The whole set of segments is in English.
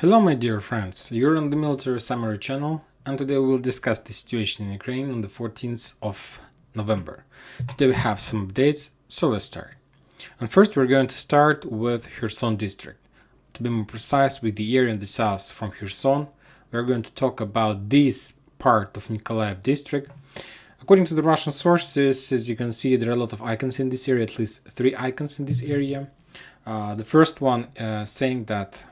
Hello my dear friends, you're on the Military Summary channel and today we'll discuss the situation in Ukraine on the 14th of November. Today we have some updates, so let's start. And first we're going to start with Kherson district. To be more precise, with the area in the south from Kherson, we're going to talk about this part of Nikolaev district. According to the Russian sources, as you can see, there are a lot of icons in this area, at least 3 icons in this area. The first one saying that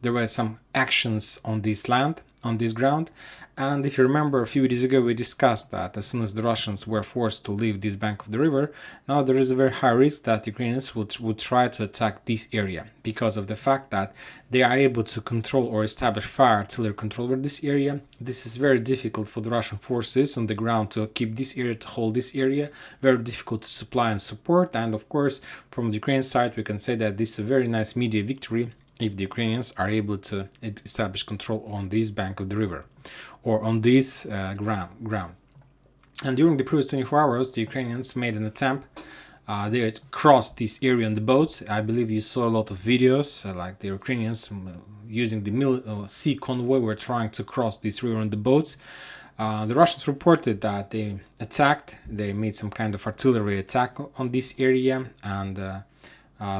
there were some actions on this land, on this ground. And if you remember, a few days ago we discussed that as soon as the Russians were forced to leave this bank of the river, now there is a very high risk that Ukrainians would try to attack this area because of the fact that they are able to control or establish fire artillery control over this area. This is very difficult for the Russian forces on the ground to keep this area, to hold this area, very difficult to supply and support. And of course, from the Ukrainian side, we can say that this is a very nice media victory if the Ukrainians are able to establish control on this bank of the river or on this ground. And during the previous 24 hours, the Ukrainians made an attempt. They had crossed this area on the boats. I believe you saw a lot of videos, like the Ukrainians using the sea convoy were trying to cross this river on the boats. The Russians reported that they attacked. They made some kind of artillery attack on this area, and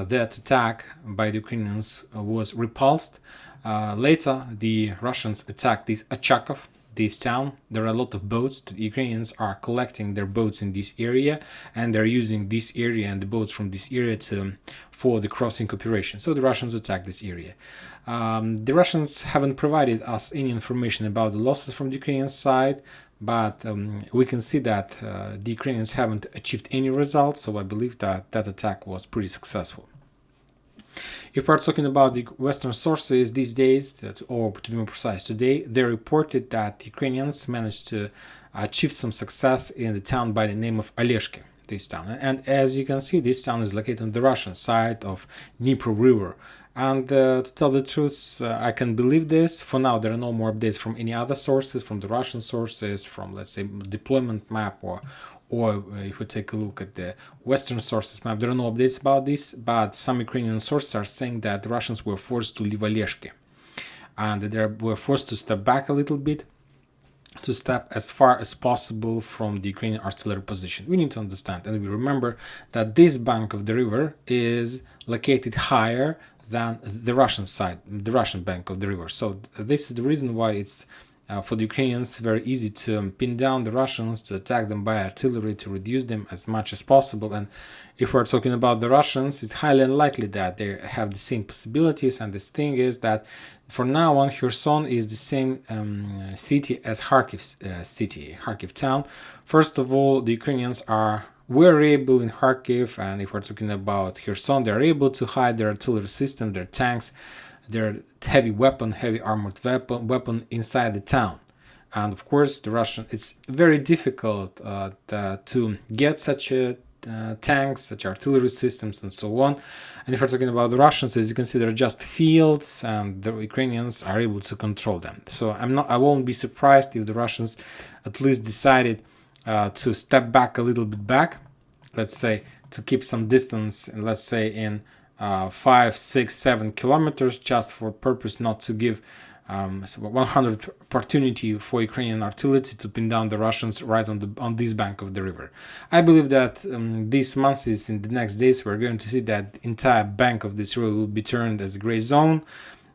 that attack by the Ukrainians was repulsed. Later, the Russians attacked this Achakov, this town. There are a lot of boats. The Ukrainians are collecting their boats in this area, and they're using this area and the boats from this area for the crossing operation. So the Russians attacked this area. The Russians haven't provided us any information about the losses from the Ukrainian side, but we can see that the Ukrainians haven't achieved any results, so I believe that that attack was pretty successful. If we're talking about the Western sources these days, or to be more precise, today, they reported that the Ukrainians managed to achieve some success in the town by the name of Oleshki, this town. And as you can see, this town is located on the Russian side of Dnipro River. And to tell the truth, I can believe this. For now, there are no more updates from any other sources, from the Russian sources, from, let's say, deployment map, or if we take a look at the Western sources map, there are no updates about this, but some Ukrainian sources are saying that the Russians were forced to leave Oleshki, and they were forced to step back a little bit, to step as far as possible from the Ukrainian artillery position. We need to understand, and we remember that this bank of the river is located higher than the Russian side, the Russian bank of the river. So this is the reason why it's for the Ukrainians very easy to pin down the Russians, to attack them by artillery, to reduce them as much as possible. And if we're talking about the Russians, it's highly unlikely that they have the same possibilities. And this thing is that for now on, Kherson is the same city as Kharkiv city, Kharkiv town. First of all, the Ukrainians were able in Kharkiv, and if we're talking about Kherson, they're able to hide their artillery system, their tanks, their heavy armored weapon inside the town. And of course, it's very difficult to get such tanks, such artillery systems, and so on. And if we're talking about the Russians, as you can see, they're just fields, and the Ukrainians are able to control them. So I won't be surprised if the Russians at least decided to step back a little bit back, let's say, to keep some distance, let's say in 5, 6, 7 kilometers, just for purpose not to give 100 opportunity for Ukrainian artillery to pin down the Russians right on this bank of the river. I believe that these months, in the next days, we're going to see that the entire bank of this river will be turned as a gray zone,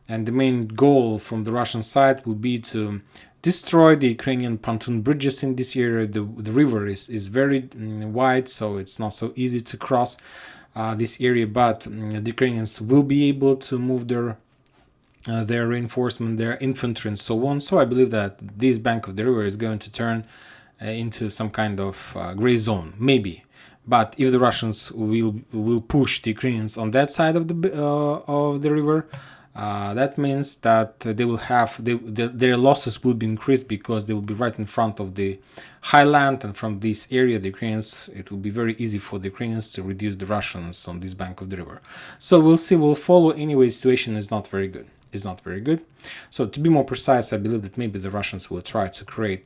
and the main goal from the Russian side will be to destroy the Ukrainian pontoon bridges in this area. The river is very wide, so it's not so easy to cross this area, but the Ukrainians will be able to move their reinforcement, their infantry, and so on. So I believe that this bank of the river is going to turn into some kind of gray zone, maybe. But if the Russians will push the Ukrainians on that side of the river, that means that they will have their losses will be increased, because they will be right in front of the highland, and from this area, the Ukrainians, it will be very easy for the Ukrainians to reduce the Russians on this bank of the river. So we'll see. We'll follow. Anyway, the situation is not very good. So to be more precise, I believe that maybe the Russians will try to create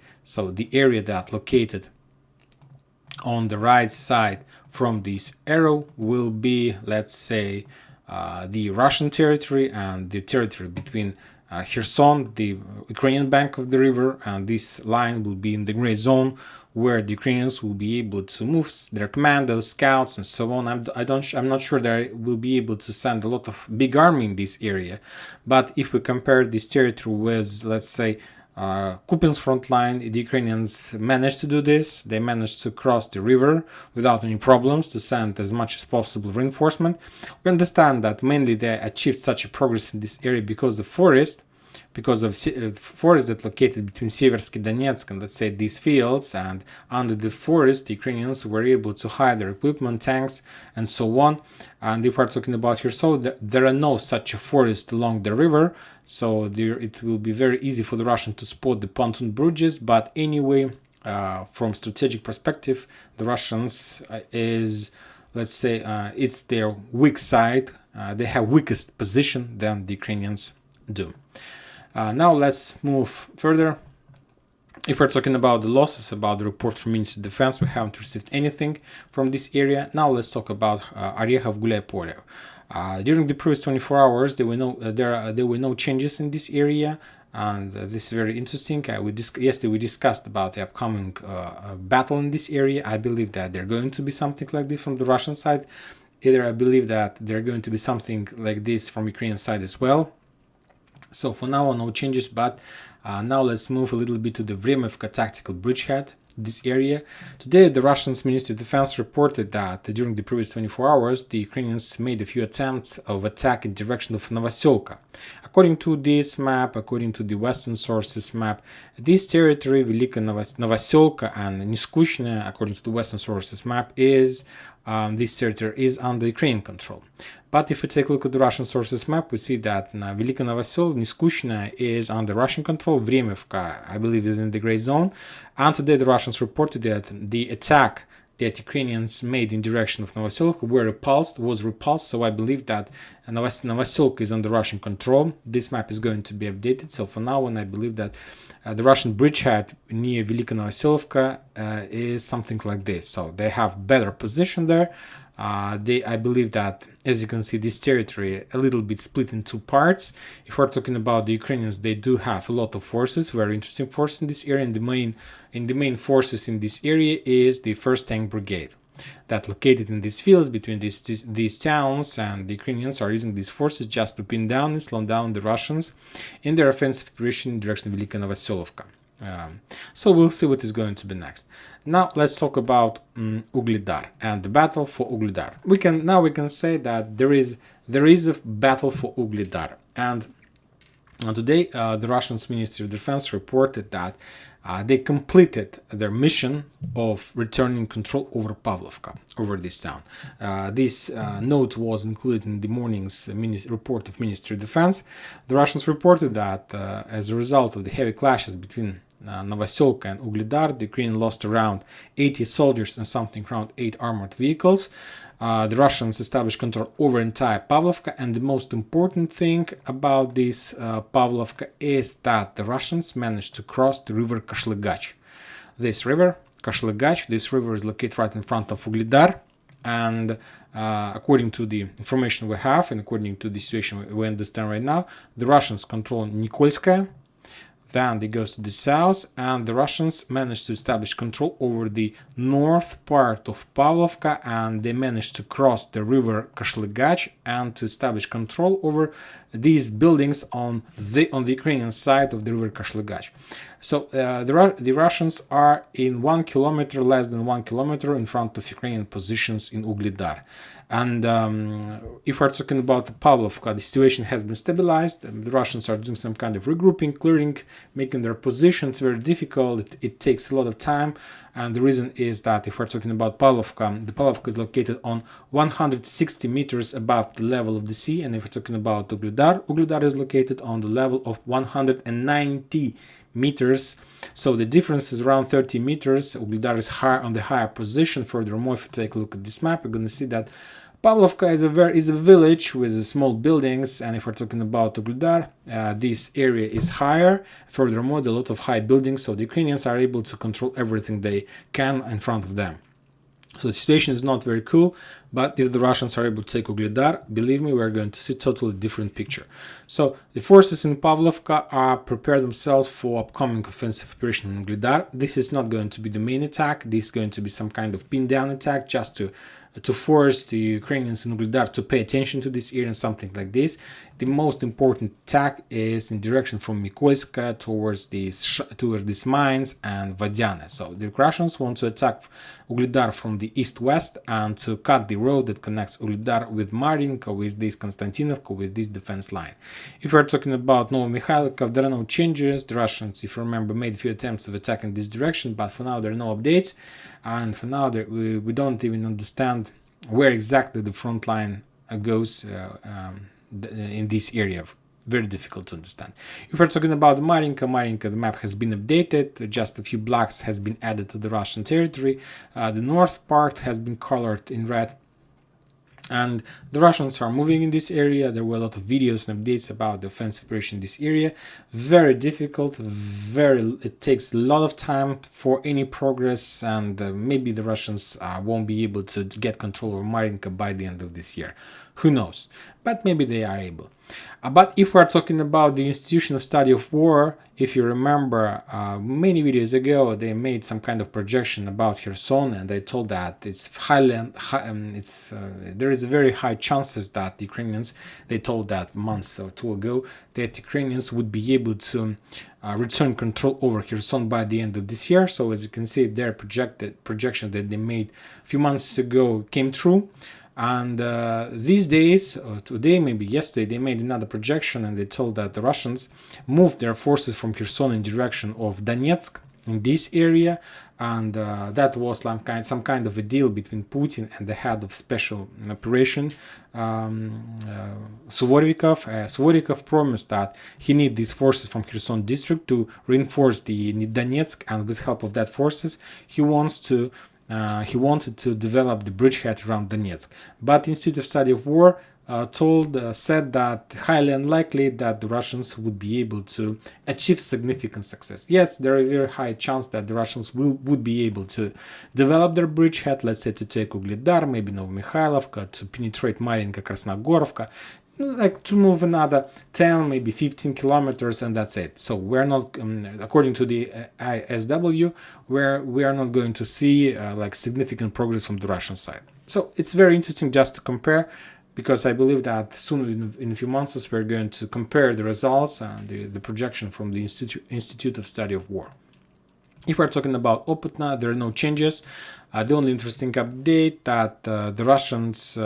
the area that located on the right side from this arrow will be, let's say, the Russian territory and the territory between Kherson, the Ukrainian bank of the river, and this line will be in the gray zone where the Ukrainians will be able to move their commandos, scouts, and so on. I'm not sure they will be able to send a lot of big army in this area, but if we compare this territory with, let's say, Kupiansk front line, the Ukrainians managed to do this. They managed to cross the river without any problems to send as much as possible reinforcement. We understand that mainly they achieved such a progress in this area because the forest that located between Seversky Donetsk and, let's say, these fields, and under the forest the Ukrainians were able to hide their equipment, tanks, and so on. And if we're talking about here, so there are no such a forest along the river, so it will be very easy for the Russians to spot the pontoon bridges. But anyway, from strategic perspective, the Russians is, let's say, it's their weak side. They have weakest position than the Ukrainians do. Now let's move further. If we're talking about the losses, about the report from Ministry of Defense, we haven't received anything from this area. Now let's talk about Orekhov, Gulay-Polye. During the previous 24 hours, there were no changes in this area, and this is very interesting. Yesterday we discussed about the upcoming battle in this area. I believe that there's going to be something like this from the Russian side. Either I believe that there's going to be something like this from Ukrainian side as well. So for now, no changes, but now let's move a little bit to the Vremyevka tactical bridgehead, this area. Today, the Russian Ministry of Defense reported that during the previous 24 hours, the Ukrainians made a few attempts of attack in direction of Novoselivka. According to this map, according to the Western sources map, this territory, Velika Novoselivka and Niskushne, according to the Western sources map, this territory is under Ukrainian control. But if we take a look at the Russian sources map, we see that Velika Novoselivka, Niskushna is under Russian control, Vremyevka, I believe, is in the gray zone. And today the Russians reported that the attack that Ukrainians made in direction of Novoselivka was repulsed. So I believe that Novoselivka is under Russian control. This map is going to be updated. So for now on, I believe that the Russian bridgehead near Velika Novoselivka is something like this. So they have better position there. I believe that, as you can see, this territory a little bit split in two parts. If we're talking about the Ukrainians, they do have a lot of forces, very interesting forces in this area, and the main forces in this area is the 1st Tank Brigade that located in these fields between these towns, and the Ukrainians are using these forces just to pin down and slow down the Russians in their offensive operation in direction of Velika Novoselivka. So we'll see what is going to be next. Now let's talk about Ugledar and the battle for Ugledar. We can say that there is a battle for Ugledar, and today the Russian Ministry of Defense reported that they completed their mission of returning control over Pavlivka, over this town. This note was included in the morning's report of Ministry of Defense. The Russians reported that as a result of the heavy clashes between Novoselivka and Ugledar, the Ukraine lost around 80 soldiers and something around 8 armored vehicles. The Russians established control over entire Pavlivka, and the most important thing about this Pavlivka is that the Russians managed to cross the river Kashlygach. This river is located right in front of Ugledar, and according to the information we have and according to the situation we understand right now, the Russians control Nikolskaya. Then they go to the south, and the Russians managed to establish control over the north part of Pavlivka, and they managed to cross the river Kashlygach and to establish control over these buildings on the Ukrainian side of the river Kashlygach. So the Russians are in 1 kilometer, less than 1 kilometer in front of Ukrainian positions in Ugledar. And if we're talking about Pavlivka, the situation has been stabilized. The Russians are doing some kind of regrouping, clearing, making their positions very difficult. It takes a lot of time. And the reason is that if we're talking about Pavlivka, the Pavlivka is located on 160 meters above the level of the sea. And if we're talking about Ugledar is located on the level of 190 meters. So the difference is around 30 meters. Ugledar is on the higher position. Furthermore, if you take a look at this map, you're going to see that Pavlivka is a village with small buildings, and if we're talking about Ugledar, this area is higher. Furthermore, there are lots of high buildings, so the Ukrainians are able to control everything they can in front of them. So the situation is not very cool, but if the Russians are able to take Ugledar, believe me, we're going to see a totally different picture. So the forces in Pavlivka are prepared themselves for upcoming offensive operation in Ugledar. This is not going to be the main attack. This is going to be some kind of pin down attack just to force the Ukrainians in Ugledar to pay attention to this area and something like this. The most important attack is in direction from Mykolaiv towards these mines and Vadiane. So the Russians want to attack Ugledar from the east-west and to cut the road that connects Ugledar with Marinka, with this Konstantinovka, with this defense line. If we're talking about Novoselivka, there are no changes. The Russians, if you remember, made a few attempts of attacking this direction, but for now there are no updates. And for now, we don't even understand where exactly the front line goes in this area. Very difficult to understand. If we're talking about Marinka, the map has been updated. Just a few blocks has been added to the Russian territory. The north part has been colored in red. And the Russians are moving in this area. There were a lot of videos and updates about the offensive operation in this area. Very difficult, it takes a lot of time for any progress, and maybe the Russians won't be able to get control over Marinka by the end of this year. Who knows? But maybe they are able. But if we're talking about the Institution of Study of War, if you remember, many videos ago they made some kind of projection about Kherson, and they told that it's there is a very high chances that the Ukrainians, they told that months or two ago, that Ukrainians would be able to return control over Kherson by the end of this year. So as you can see, their projection that they made a few months ago came true. And these days, or today, maybe yesterday, they made another projection, and they told that the Russians moved their forces from Kherson in direction of Donetsk in this area, and that was some kind of a deal between Putin and the head of special operation, Suvorikov. Suvorikov promised that he needs these forces from Kherson district to reinforce the Donetsk, and with help of that forces, he wanted to develop the bridgehead around Donetsk. But Institute of Study of War said that highly unlikely that the Russians would be able to achieve significant success. Yes, there is a very high chance that the Russians would be able to develop their bridgehead, let's say to take Ugledar, maybe Novoselivka, to penetrate Marinka, Krasnogorovka, like to move another 10, maybe 15 kilometers, and that's it. So we're not, according to the ISW, we are not going to see like significant progress from the Russian side. So it's very interesting just to compare, because I believe that soon in a few months we're going to compare the results and the projection from the Institute of Study of War. If we're talking about Oputna, there are no changes. The only interesting update that the Russians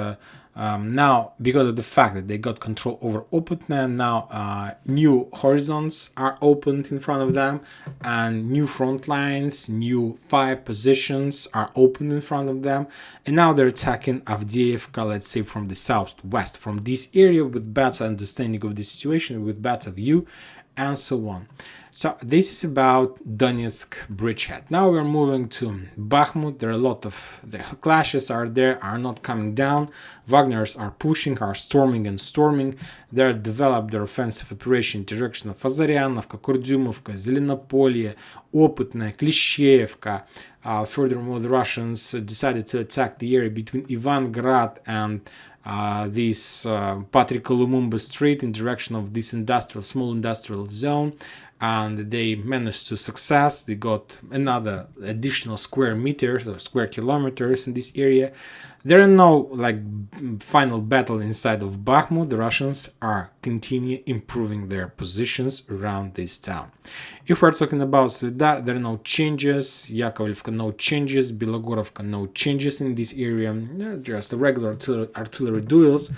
now, because of the fact that they got control over Oputna, now new horizons are opened in front of them, and new front lines, new fire positions are opened in front of them, and now they're attacking Avdiivka, let's say from the southwest, from this area, with better understanding of the situation, with better view, and so on. So this is about Donetsk bridgehead. Now we're moving to Bakhmut. There are a lot of the clashes are not coming down. Wagners are pushing, are storming. They developed their offensive operation in direction of Azaryanovka, Kurdyumovka, Zelenopolye, Oputna, Klishchevka. Furthermore, the Russians decided to attack the area between Ivangrad and this Patrika Lumumba Street in direction of this small industrial zone, and they managed to success. They got another additional square meters or square kilometers in this area. There are no final battle inside of Bakhmut. The Russians are continue improving their positions around this town. If we're talking about Soledar, there are no changes. Yakovlevka, no changes. Bilogorovka, no changes in this area. Just the regular artillery duels,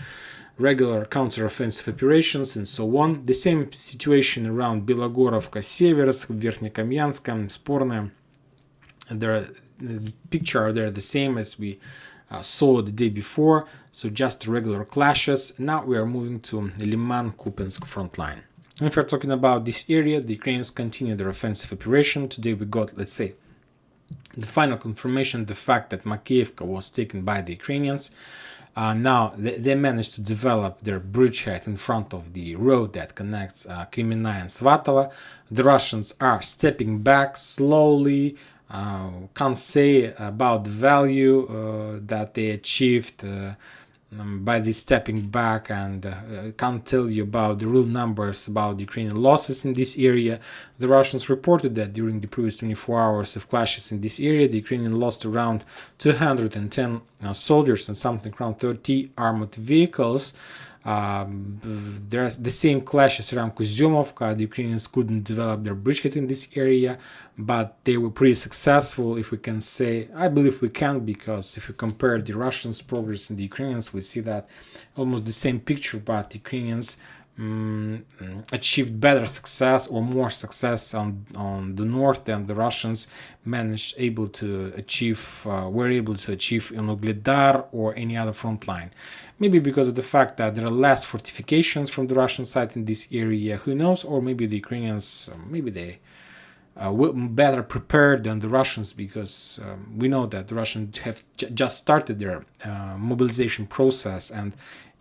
regular counter-offensive operations, and so on. The same situation around Bilogorovka, Seversk, Verkhnekupiansk, Sporne. The picture they're the same as we saw the day before, so just regular clashes. Now we are moving to Lyman-Kupiansk front line. If we're talking about this area, the Ukrainians continue their offensive operation. Today we got, let's say, the final confirmation, the fact that Makiivka was taken by the Ukrainians. Now they managed to develop their bridgehead in front of the road that connects Kremenaya and Svatova. The Russians are stepping back slowly, Can't say about the value that they achieved by this stepping back, and can't tell you about the real numbers about Ukrainian losses in this area. The Russians reported that during the previous 24 hours of clashes in this area, the Ukrainian lost around 210 soldiers and something around 30 armored vehicles. There's the same clashes around Kuzyumovka. The Ukrainians couldn't develop their bridgehead in this area, but they were pretty successful, if we can say. I believe we can, because if you compare the Russians' progress and the Ukrainians, we see that almost the same picture, but the Ukrainians achieved better success or more success on the north than the Russians were able to achieve in Ugledar or any other front line. Maybe because of the fact that there are less fortifications from the Russian side in this area, who knows, or maybe the Ukrainians, maybe they were better prepared than the Russians, because we know that the Russians have just started their mobilization process, and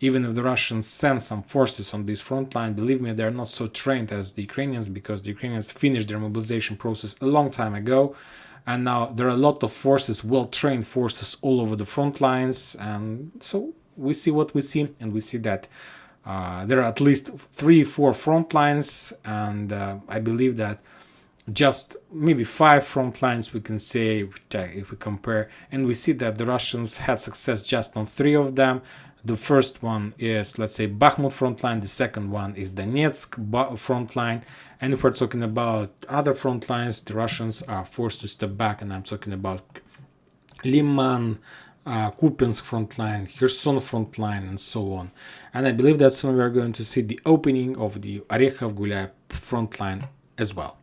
even if the Russians send some forces on this front line, believe me, they're not so trained as the Ukrainians, because the Ukrainians finished their mobilization process a long time ago, and now there are a lot of forces, well-trained forces all over the front lines, and so we see what we see, and we see that there are at least 3-4 front lines, and I believe that just maybe 5 front lines we can say if we compare, and we see that the Russians had success just on 3 of them. The first one is, let's say, Bakhmut front line, the second one is Donetsk front line, and if we're talking about other front lines, the Russians are forced to step back, and I'm talking about Lyman-Kupiansk front line, Kherson front line, and so on. And I believe that soon we are going to see the opening of the Orekhov-Gulyai front line as well.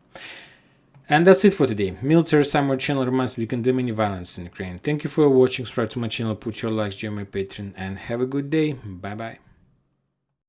And that's it for today. Military Summary channel reminds me to condemn any violence in Ukraine. Thank you for watching, subscribe to my channel, put your likes, join my Patreon, and have a good day. Bye bye.